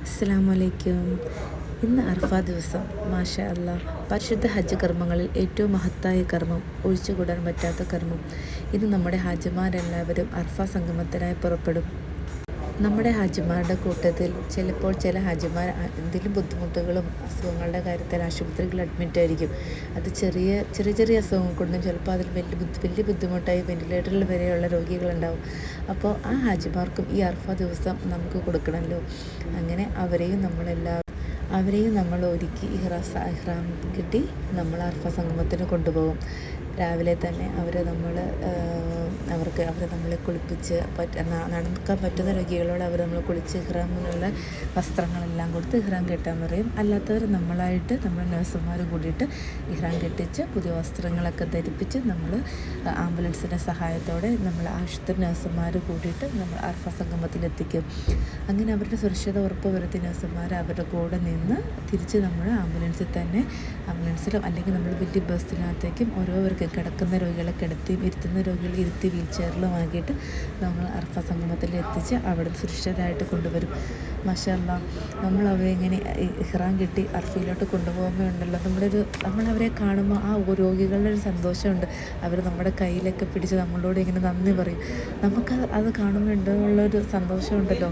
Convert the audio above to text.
അസ്സലാമലൈക്കും. ഇന്ന് അർഫ ദിവസം. മാഷാ അല്ലാ, പരിശുദ്ധ ഹജ്ജ് കർമ്മങ്ങളിൽ ഏറ്റവും മഹത്തായ കർമ്മം, ഒഴിച്ചുകൂടാൻ പറ്റാത്ത കർമ്മം. ഇന്ന് നമ്മുടെ ഹാജിമാരെല്ലാവരും അർഫ സംഗമത്തിനായി പുറപ്പെടും. നമ്മുടെ ഹാജിമാരുടെ കൂട്ടത്തിൽ ചിലപ്പോൾ ചില ഹാജിമാർ എന്തെങ്കിലും ബുദ്ധിമുട്ടുകളും അസുഖങ്ങളുടെ കാര്യത്തിൽ ആശുപത്രികളിൽ അഡ്മിറ്റായിരിക്കും. അത് ചെറിയ ചെറിയ അസുഖങ്ങൾ കൊണ്ടും ചിലപ്പോൾ അതിൽ വലിയ ബുദ്ധിമുട്ടായി വെന്റിലേറ്ററിൽ വരെയുള്ള രോഗികളുണ്ടാവും. അപ്പോൾ ആ ഹാജിമാർക്കും ഈ അർഫ ദിവസം നമുക്ക് കൊടുക്കണമല്ലോ. അങ്ങനെ അവരെയും നമ്മൾ ഒരുക്കി ഇഹ്റാം കിട്ടി നമ്മൾ അർഫ സംഗമത്തിന് കൊണ്ടുപോകും. രാവിലെ തന്നെ അവരെ നമ്മളെ കുളിപ്പിച്ച് നടക്കാൻ പറ്റുന്ന രോഗികളോട് നമ്മൾ കുളിച്ച് ഇഹ്റാമിനുള്ള വസ്ത്രങ്ങളെല്ലാം കൊടുത്ത് ഇഹ്റാം കെട്ടാൻ പറയും. അല്ലാത്തവർ നമ്മളായിട്ട് നമ്മൾ നഴ്സുമാർ കൂടിയിട്ട് ഇഹ്റാം കെട്ടിച്ച് പുതിയ വസ്ത്രങ്ങളൊക്കെ ധരിപ്പിച്ച് നമ്മൾ ആംബുലൻസിൻ്റെ സഹായത്തോടെ നമ്മൾ ആശുപത്രി നഴ്സുമാർ കൂടിയിട്ട് നമ്മൾ അർഫ സംഗമത്തിലെത്തിക്കും. അങ്ങനെ അവരുടെ സുരക്ഷിത ഉറപ്പ് വരുത്തിയ നഴ്സുമാർ അവരുടെ കൂടെ നിന്ന് തിരിച്ച് നമ്മൾ ആംബുലൻസിലോ അല്ലെങ്കിൽ നമ്മൾ വലിയ ബസ്സിനകത്തേക്കും ഓരോരുത്തർക്ക് കിടക്കുന്ന രോഗികളെ കിടത്തിയും ഇരുത്തുന്ന രോഗികളെ ഇരുത്തി വീൽ ചെയറിലുമാക്കിയിട്ട് നമ്മൾ അർഫ സംഗമത്തിൽ എത്തിച്ച് അവിടെ സുരക്ഷിതരായിട്ട് കൊണ്ടുവരും. മാഷാ അല്ലാ, നമ്മൾ അവരെ ഇങ്ങനെ ഇഹ്റാം കിട്ടി അർഫയിലോട്ട് കൊണ്ടുപോകുമ്പോൾ ഉണ്ടല്ലോ, നമ്മളവരെ കാണുമ്പോൾ ആ രോഗികളുടെ ഒരു സന്തോഷമുണ്ട്. അവർ നമ്മുടെ കയ്യിലൊക്കെ പിടിച്ച് നമ്മളോട് ഇങ്ങനെ നന്ദി പറയും. അത് കാണുമ്പോൾ ഉള്ളൊരു സന്തോഷമുണ്ടല്ലോ.